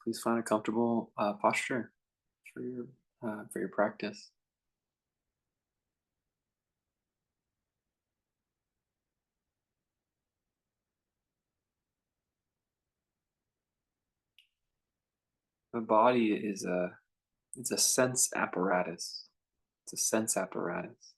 Please find a comfortable posture for your practice. The body is a it's a sense apparatus. It's a sense apparatus,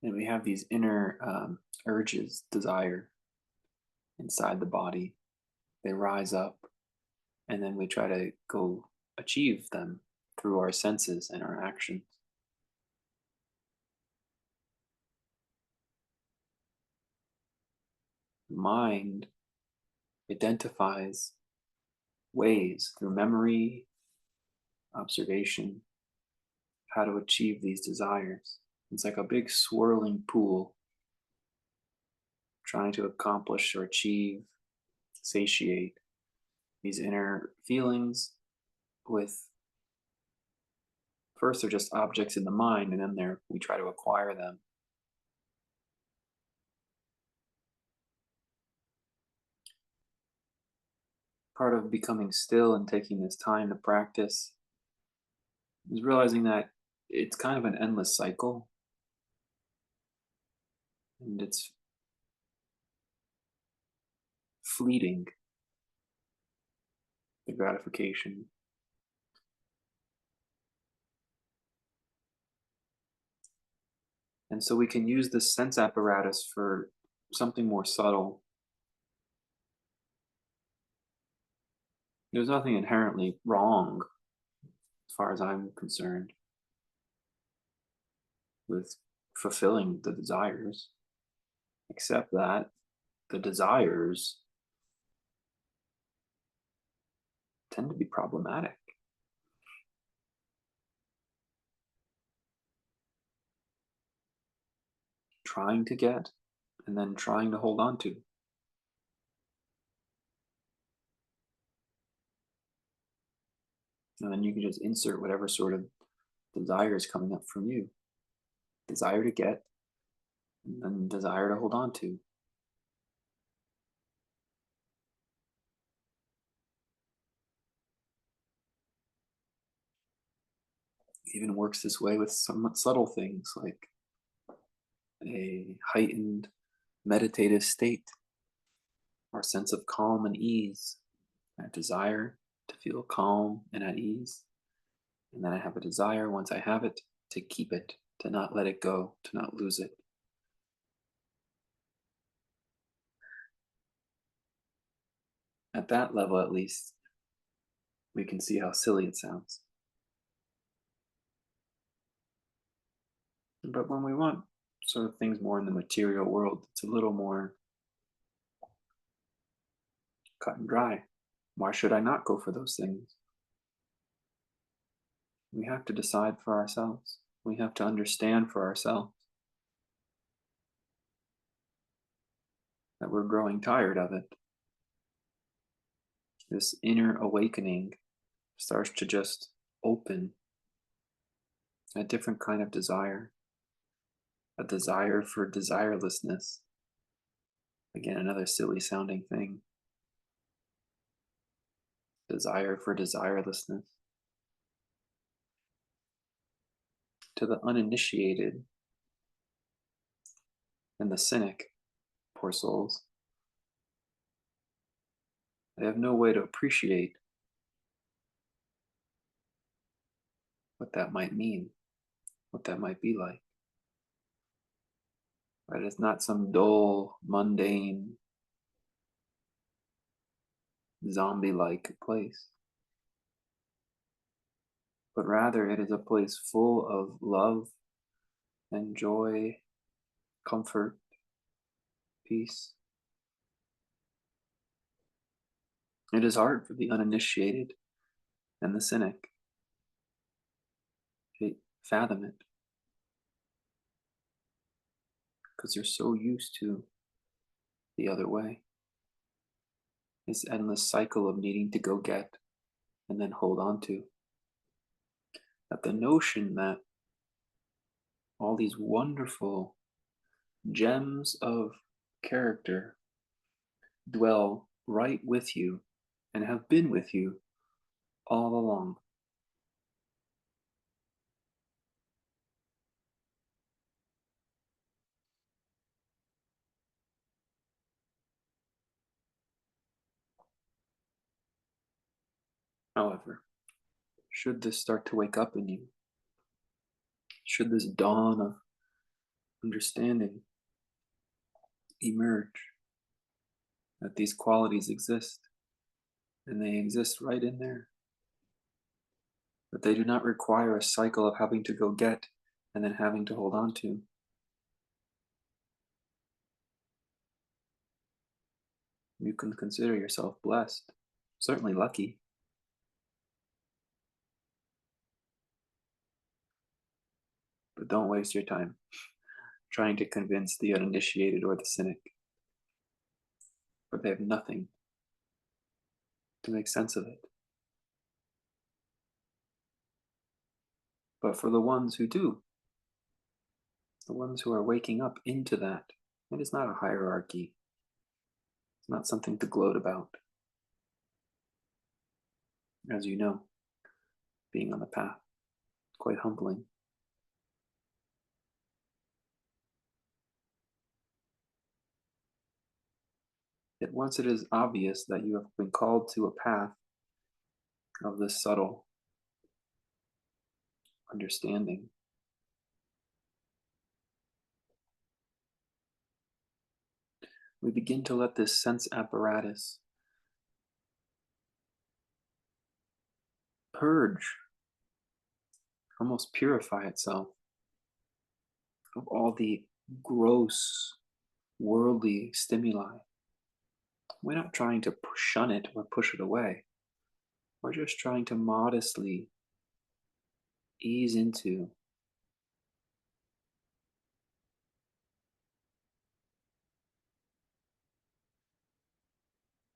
and we have these inner urges, desire inside the body. They rise up, and then we try to go achieve them through our senses and our actions. Mind identifies ways through memory, observation, how to achieve these desires. It's like a big swirling pool trying to accomplish or achieve, satiate these inner feelings with first they're just objects in the mind, and then we try to acquire them. Part of becoming still and taking this time to practice is realizing that it's kind of an endless cycle, and it's fleeting, the gratification. And so we can use this sense apparatus for something more subtle. There's nothing inherently wrong, as far as I'm concerned, with fulfilling the desires, except that the desires tend to be problematic. Trying to get and then trying to hold on to. And then you can just insert whatever sort of desire is coming up from you. Desire to get, and then desire to hold on to. It even works this way with somewhat subtle things like a heightened meditative state or sense of calm and ease. I desire to feel calm and at ease. And then I have a desire, once I have it, to keep it, to not let it go, to not lose it. At that level, at least, we can see how silly it sounds. But when we want sort of things more in the material world, it's a little more cut and dry. Why should I not go for those things? We have to decide for ourselves. We have to understand for ourselves that we're growing tired of it. This inner awakening starts to just open a different kind of desire, a desire for desirelessness. Again, another silly sounding thing. Desire for desirelessness. To the uninitiated and the cynic, poor souls, they have no way to appreciate what that might mean, what that might be like. Right? It's not some dull, mundane, zombie-like place, but rather it is a place full of love and joy, comfort, peace. It is hard for the uninitiated and the cynic to fathom it because they're so used to the other way. This endless cycle of needing to go get and then hold on to. That the notion that all these wonderful gems of character dwell right with you and have been with you all along. However, should this start to wake up in you, should this dawn of understanding emerge that these qualities exist, and they exist right in there, that they do not require a cycle of having to go get and then having to hold on to. You can consider yourself blessed, certainly lucky, but don't waste your time trying to convince the uninitiated or the cynic, for they have nothing to make sense of it. But for the ones who do, the ones who are waking up into that, it is not a hierarchy. It's not something to gloat about. As you know, being on the path, quite humbling. Yet once it is obvious that you have been called to a path of this subtle understanding, we begin to let this sense apparatus purge, almost purify itself of all the gross worldly stimuli. We're not trying to shun it or push it away. We're just trying to modestly ease into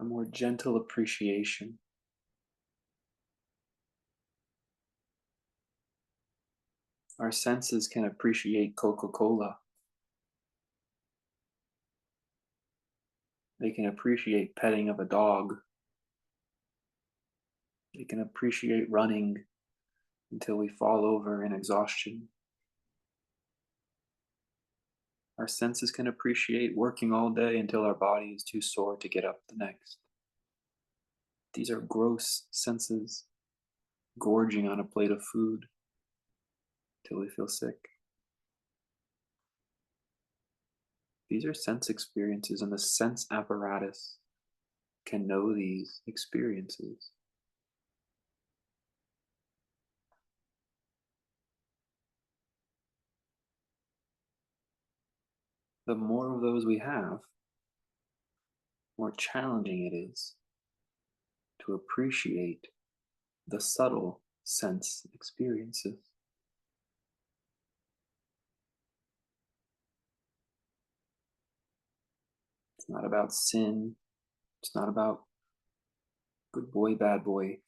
a more gentle appreciation. Our senses can appreciate Coca-Cola. They can appreciate petting of a dog. They can appreciate running until we fall over in exhaustion. Our senses can appreciate working all day until our body is too sore to get up the next. These are gross senses gorging on a plate of food till we feel sick. These are sense experiences, and the sense apparatus can know these experiences. The more of those we have, more challenging it is to appreciate the subtle sense experiences. It's not about sin. It's not about good boy, bad boy,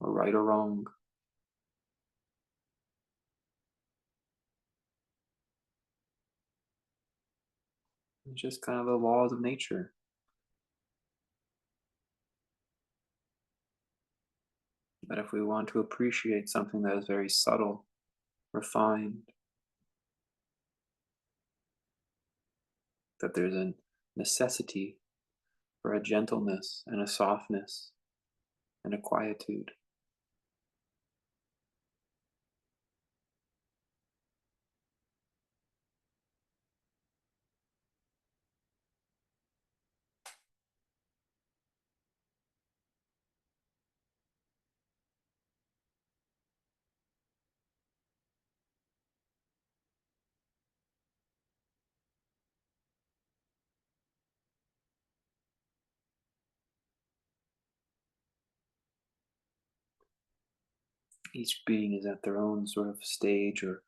or right or wrong. It's just kind of the laws of nature. That if we want to appreciate something that is very subtle, refined, that there's a necessity for a gentleness and a softness and a quietude. Each being is at their own sort of stage or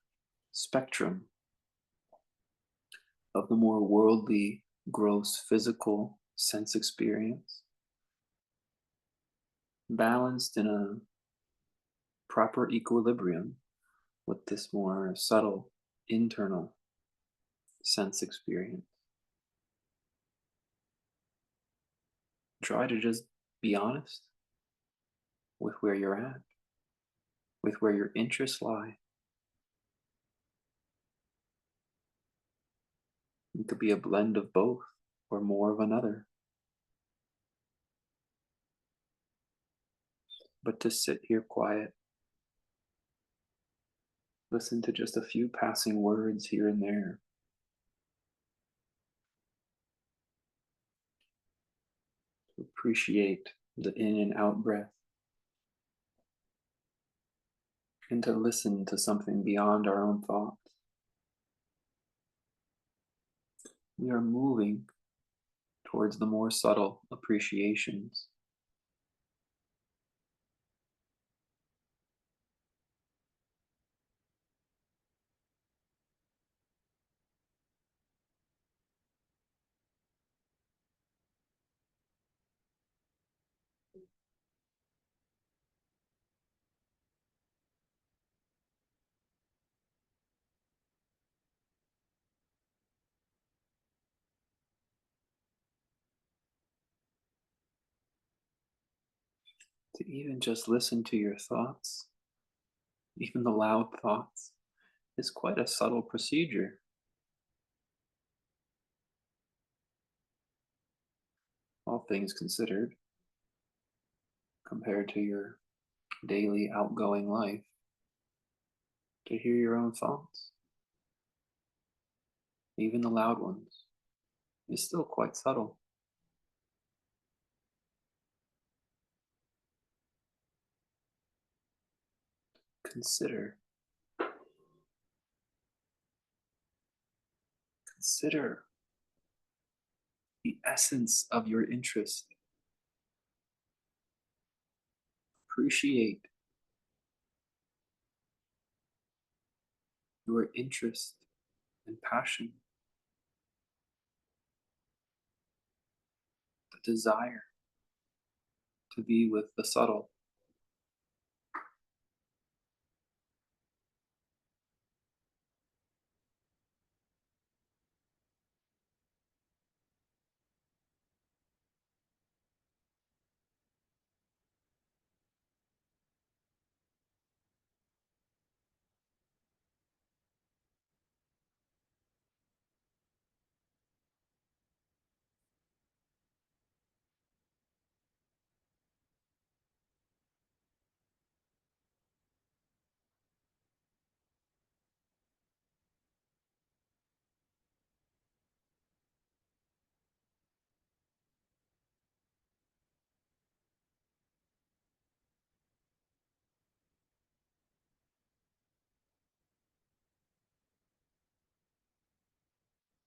spectrum of the more worldly, gross, physical sense experience, balanced in a proper equilibrium with this more subtle internal sense experience. Try to just be honest with where you're at, with where your interests lie. It could be a blend of both or more of another. But to sit here quiet, listen to just a few passing words here and there, to appreciate the in and out breath, and to listen to something beyond our own thoughts. We are moving towards the more subtle appreciations, to even just listen to your thoughts, even the loud thoughts, is quite a subtle procedure, all things considered, compared to your daily outgoing life. To hear your own thoughts, even the loud ones, is still quite subtle. Consider, consider the essence of your interest. Appreciate your interest and passion, the desire to be with the subtle.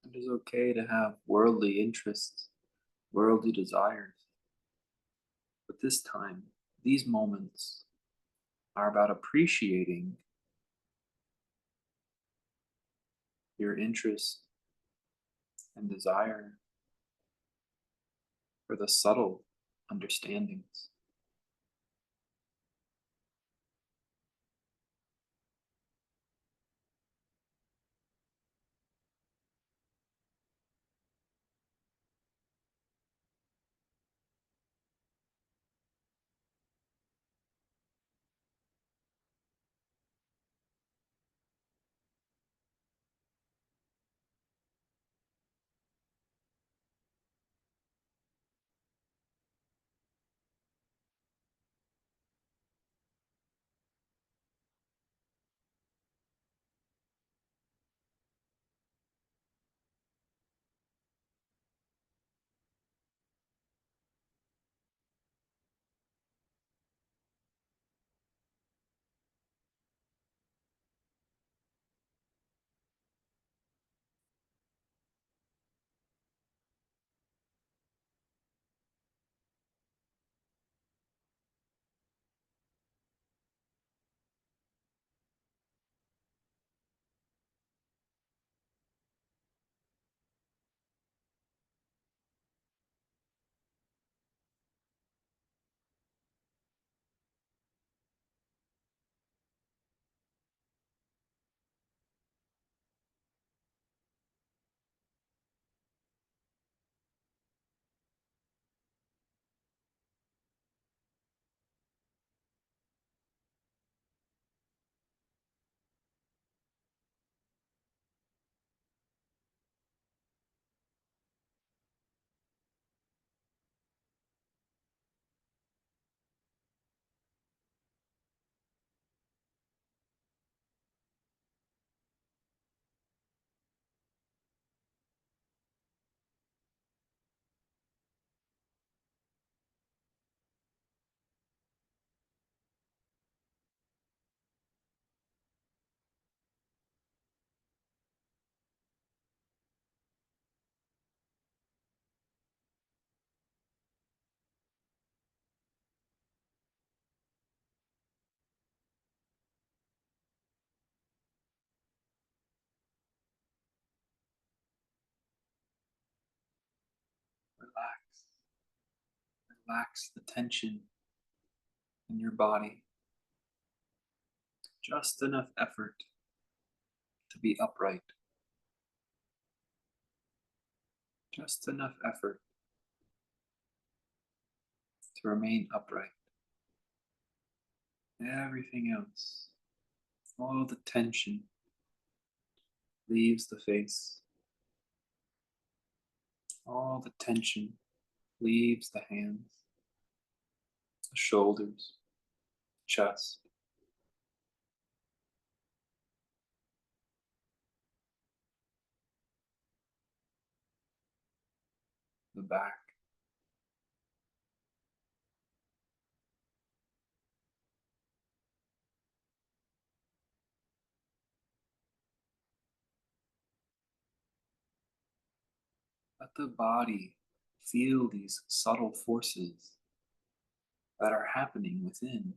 It is okay to have worldly interests, worldly desires, but this time, these moments are about appreciating your interest and desire for the subtle understandings. Relax the tension in your body. Just enough effort to be upright. Just enough effort to remain upright. Everything else, all the tension, leaves the face. All the tension leaves the hands, the shoulders, chest, the back. Let the body feel these subtle forces that are happening within.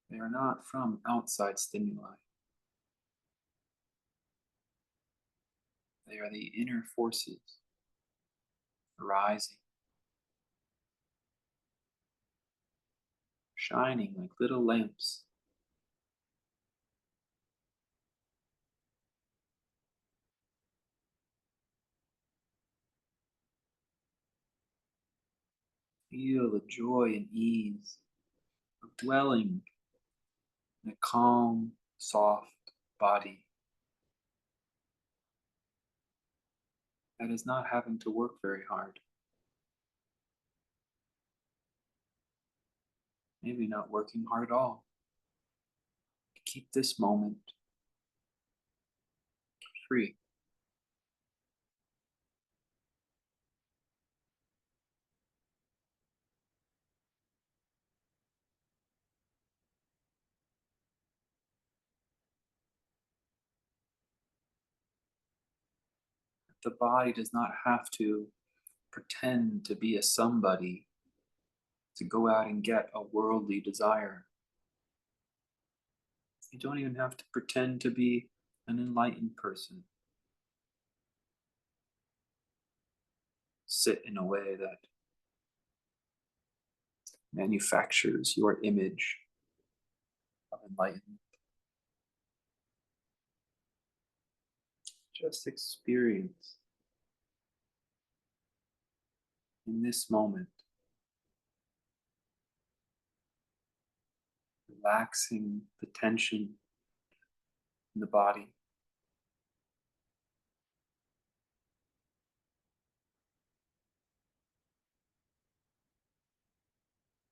They are not from outside stimuli. They are the inner forces arising, shining like little lamps. Feel the joy and ease of dwelling in a calm, soft body that is not having to work very hard. Maybe not working hard at all. Keep this moment free. The body does not have to pretend to be a somebody to go out and get a worldly desire. You don't even have to pretend to be an enlightened person. Sit in a way that manufactures your image of enlightenment. Just experience in this moment, relaxing the tension in the body,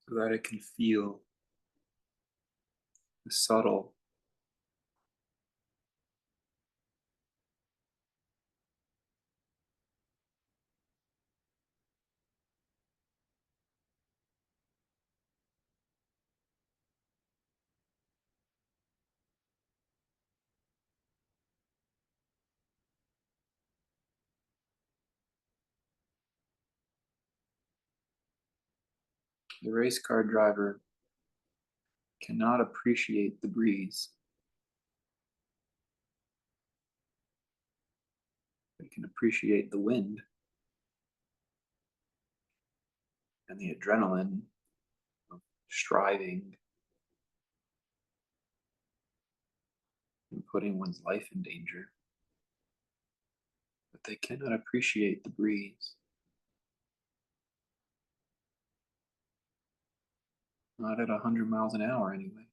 so that it can feel the subtle, the race car driver cannot appreciate the breeze. They can appreciate the wind and the adrenaline of striving and putting one's life in danger. But they cannot appreciate the breeze. Not at 100 miles an hour, anyway.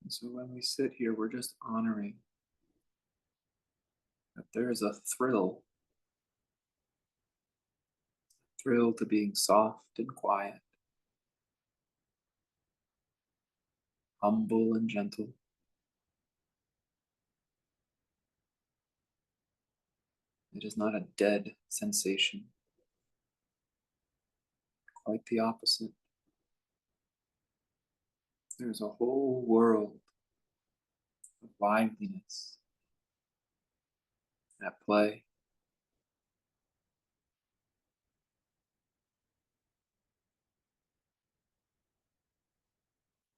And so when we sit here, we're just honoring that there is a thrill to being soft and quiet, humble and gentle. It is not a dead sensation, quite the opposite. There's a whole world of liveliness at play.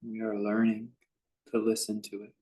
We are learning to listen to it.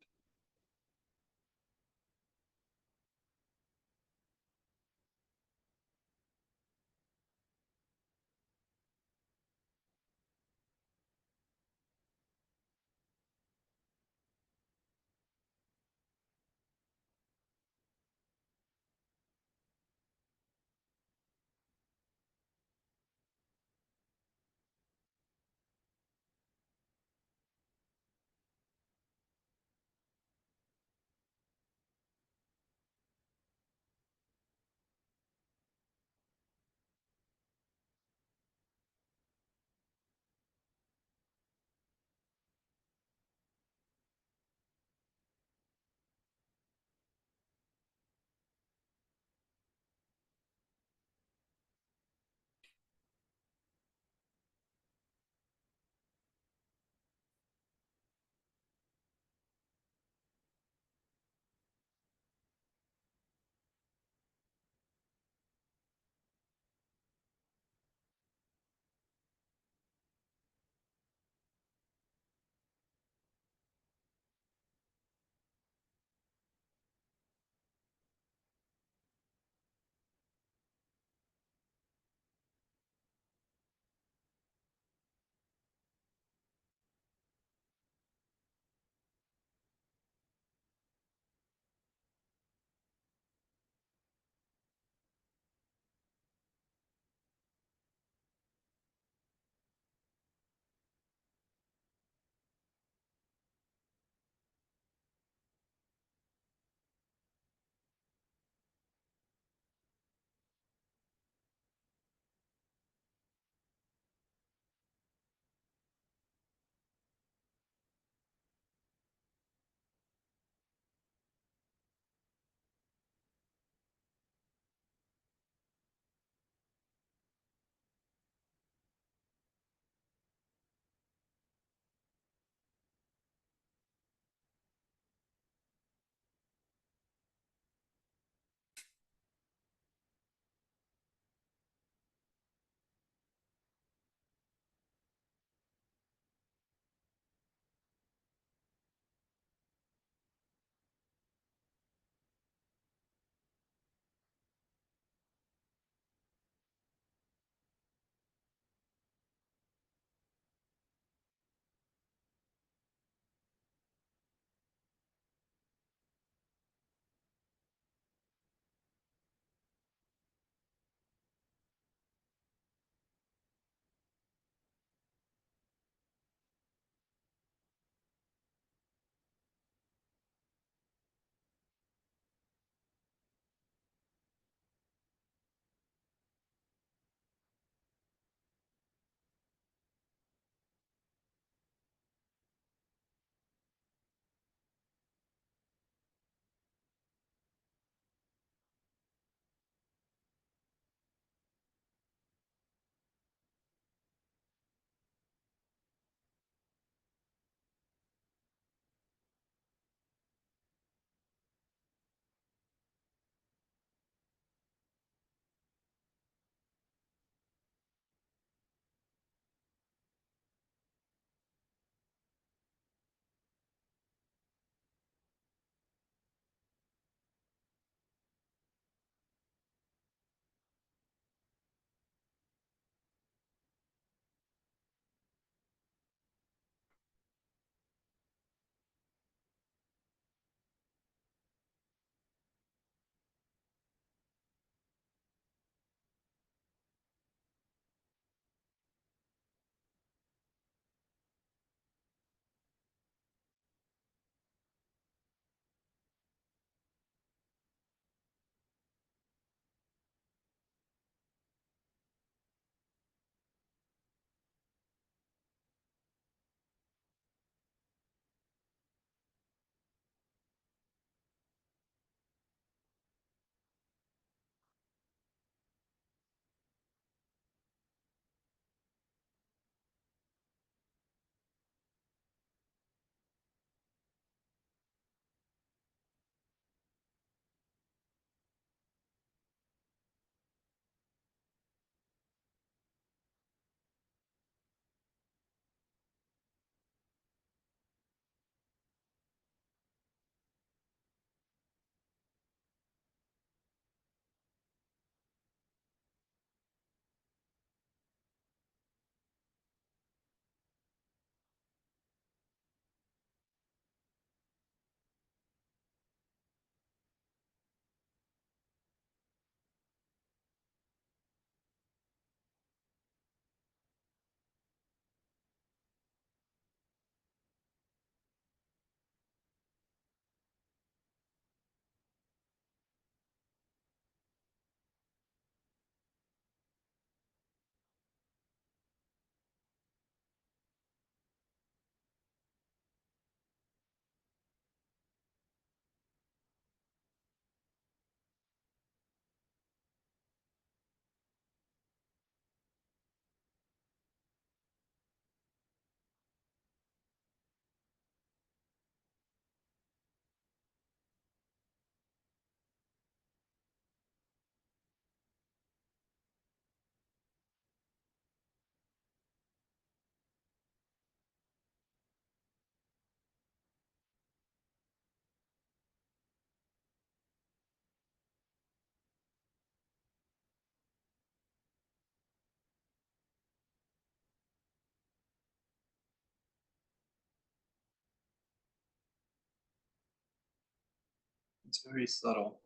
It's very subtle.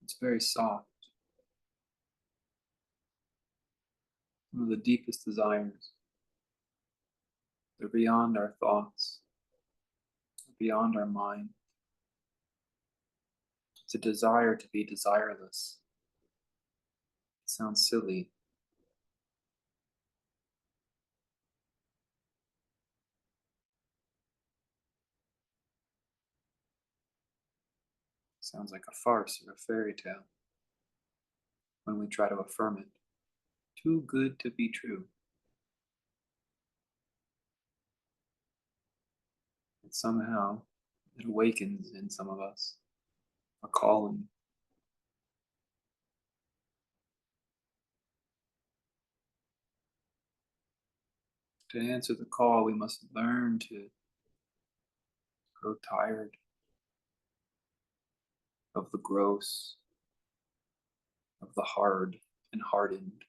It's very soft. Some of the deepest desires. They're beyond our thoughts, beyond our mind. It's a desire to be desireless. It sounds silly. It sounds like a farce or a fairy tale when we try to affirm it. Too good to be true. And somehow it awakens in some of us a calling. To answer the call, we must learn to grow tired of the gross, of the hard and hardened,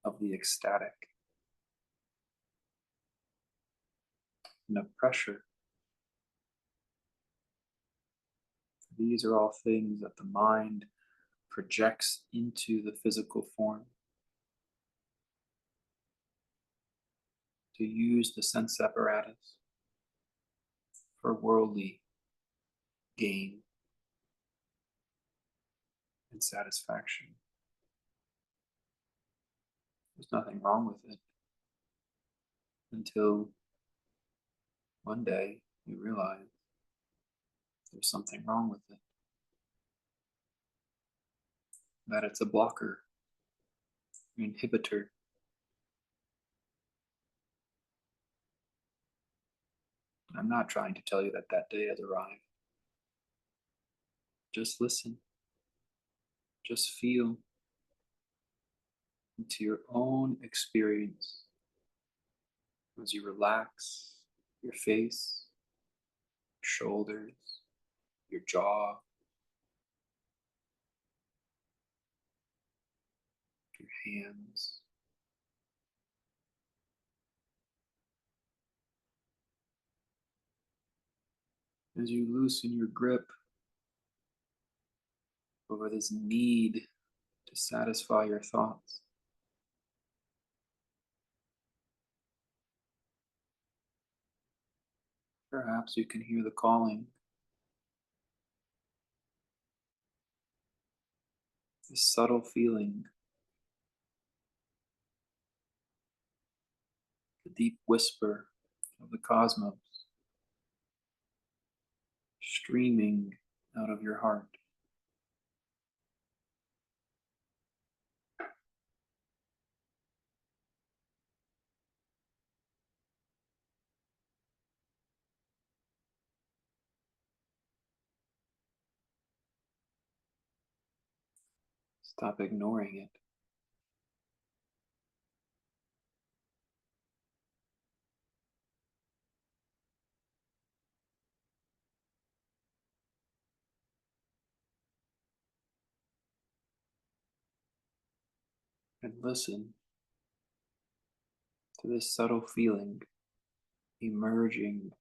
of the ecstatic, and of pressure. These are all things that the mind projects into the physical form to use the sense apparatus for worldly gain and satisfaction. There's nothing wrong with it until one day you realize there's something wrong with it, that it's a blocker, an inhibitor. I'm not trying to tell you that that day has arrived. Just listen, just feel into your own experience as you relax your face, your shoulders, your jaw, your hands. As you loosen your grip over this need to satisfy your thoughts, perhaps you can hear the calling, this subtle feeling, the deep whisper of the cosmos streaming out of your heart. Stop ignoring it and listen to this subtle feeling emerging.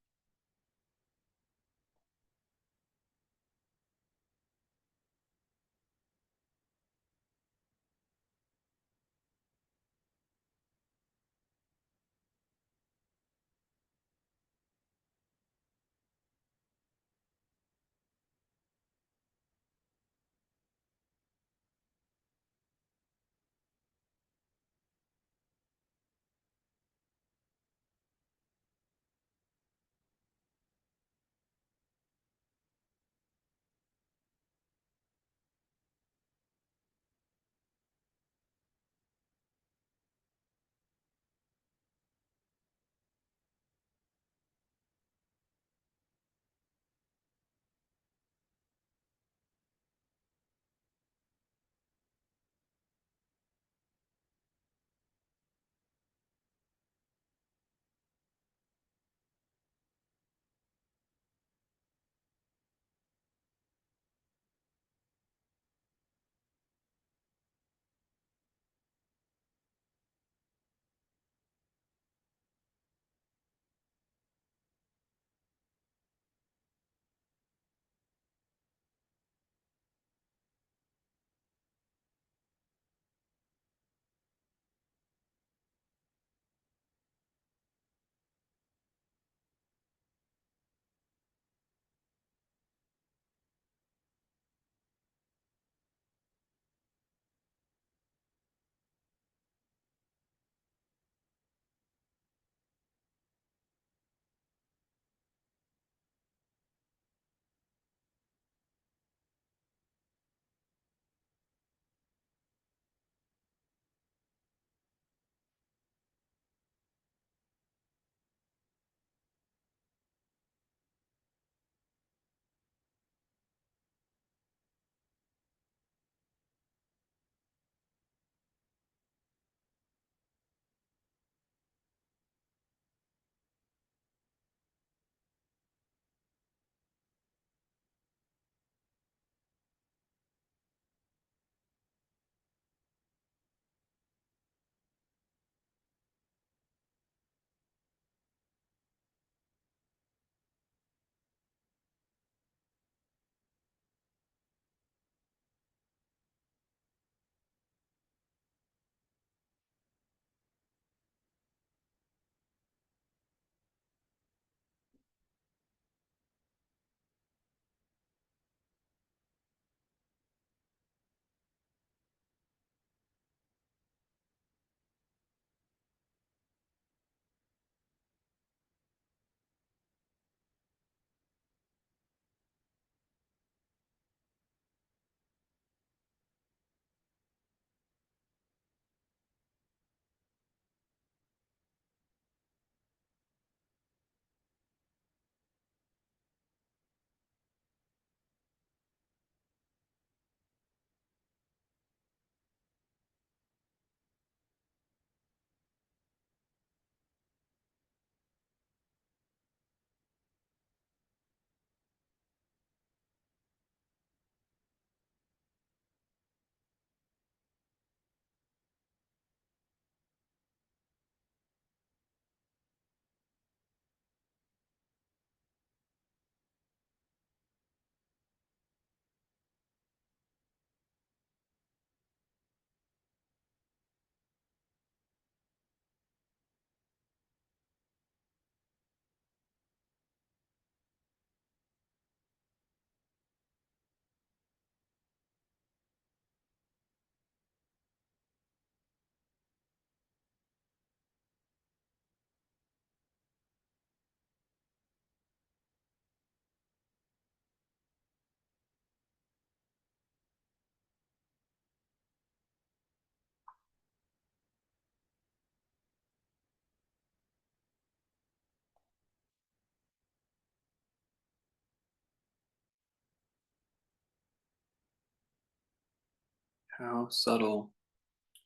How subtle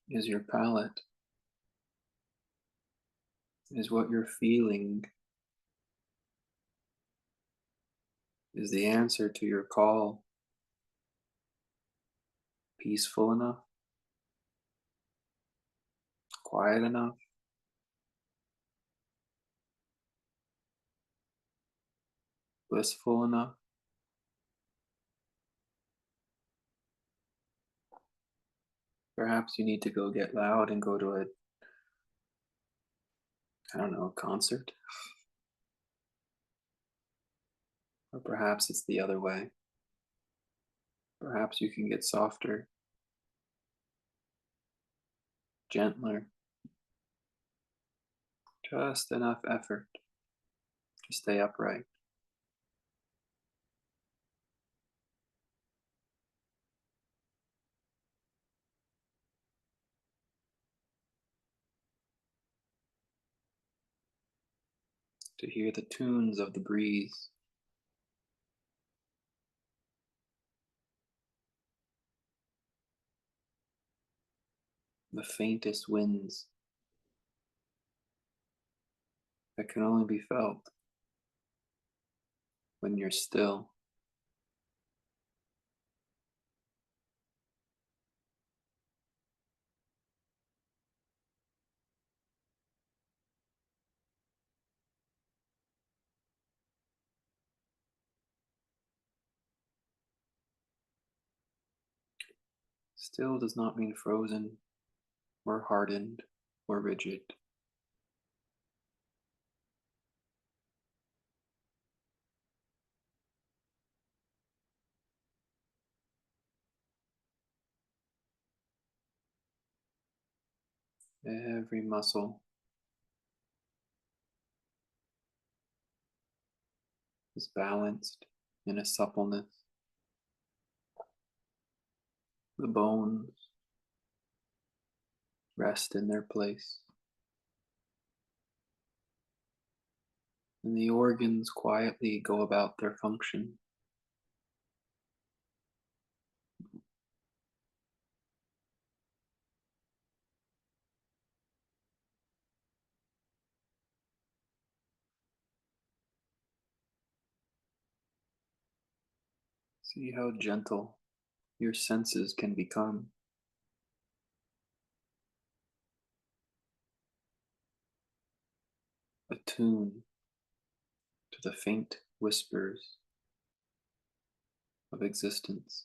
is your palate? Is what you're feeling, is the answer to your call peaceful enough, quiet enough, blissful enough? Perhaps you need to go get loud and go to a, I don't know, concert. Or perhaps it's the other way. Perhaps you can get softer, gentler, just enough effort to stay upright, to hear the tunes of the breeze, the faintest winds that can only be felt when you're still. Still does not mean frozen or hardened or rigid. Every muscle is balanced in a suppleness. The bones rest in their place, and the organs quietly go about their function. See how gentle your senses can become, attuned to the faint whispers of existence.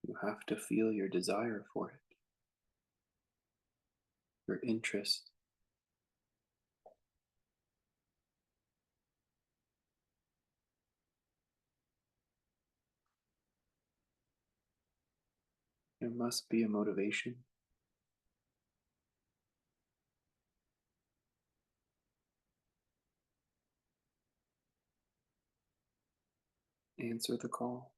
You have to feel your desire for it, your interest. There must be a motivation. Answer the call.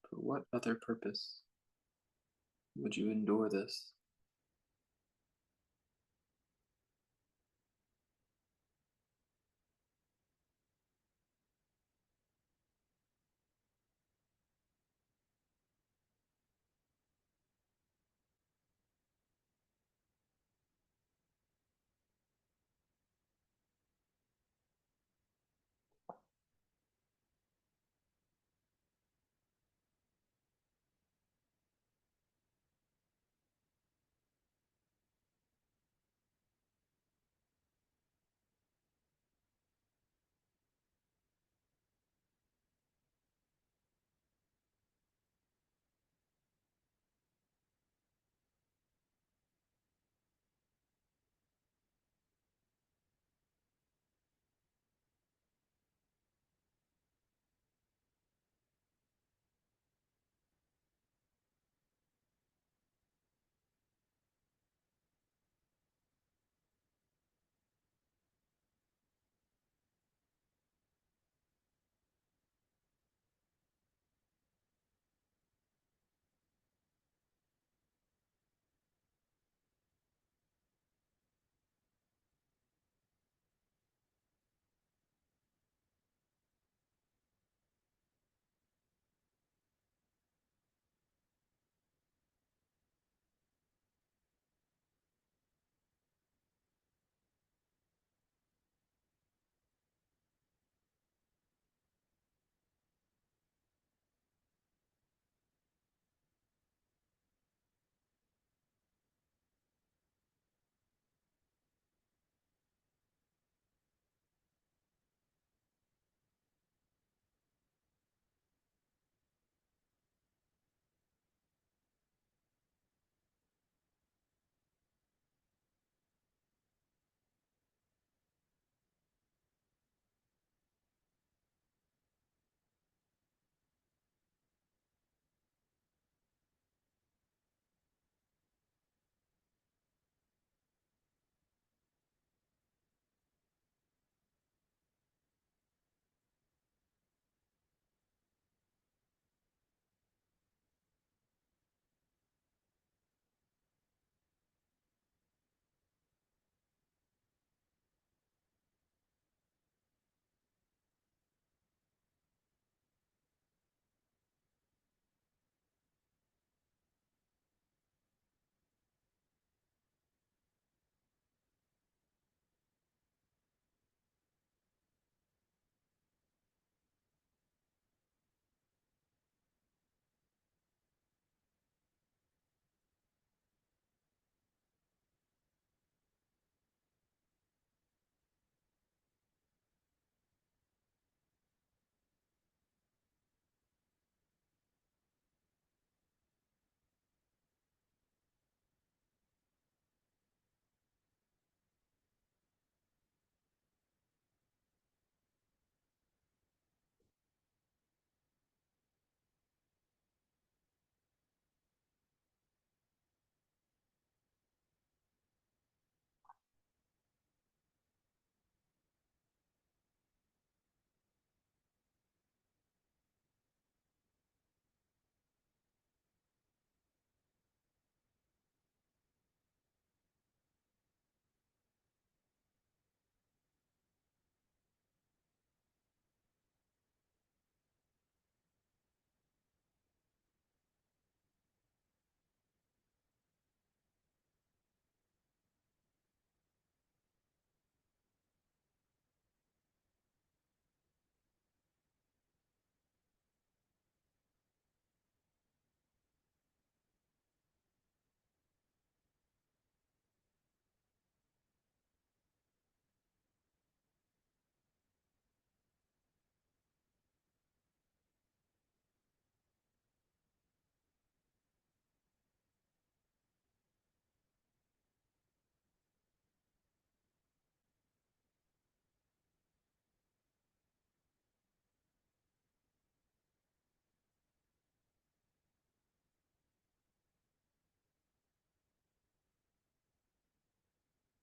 For what other purpose would you endure this?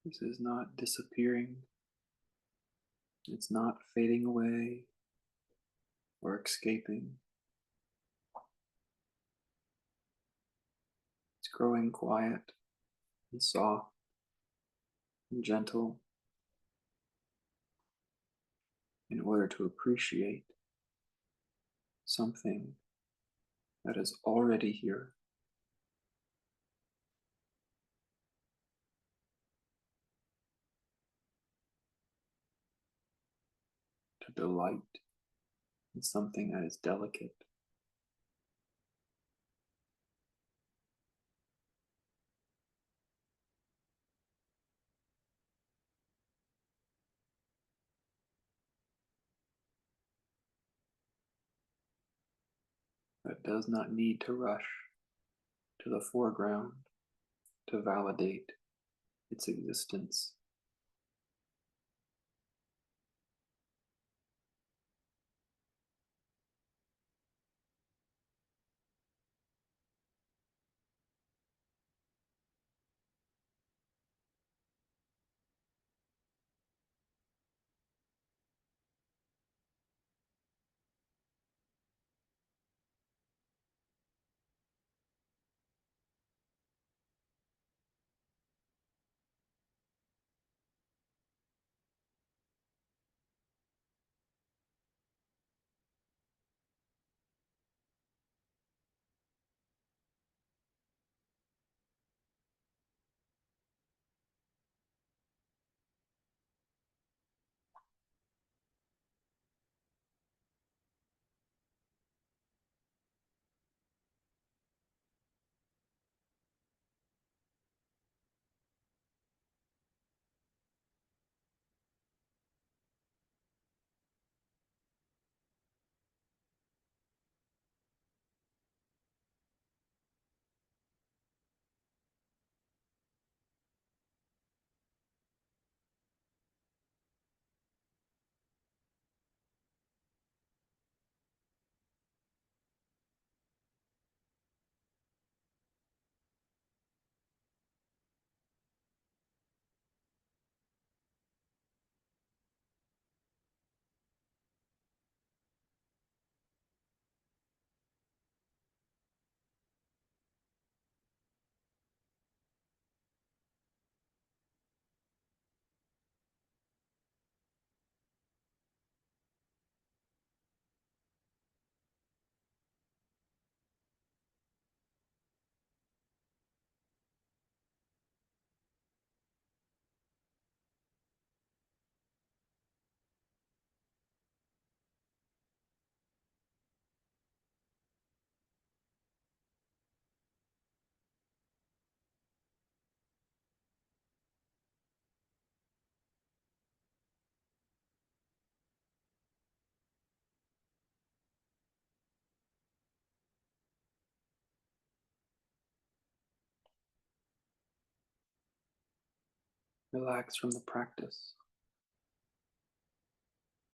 This is not disappearing. It's not fading away or escaping. It's growing quiet and soft and gentle in order to appreciate something that is already here, to delight in something that is delicate, that does not need to rush to the foreground to validate its existence. Relax from the practice.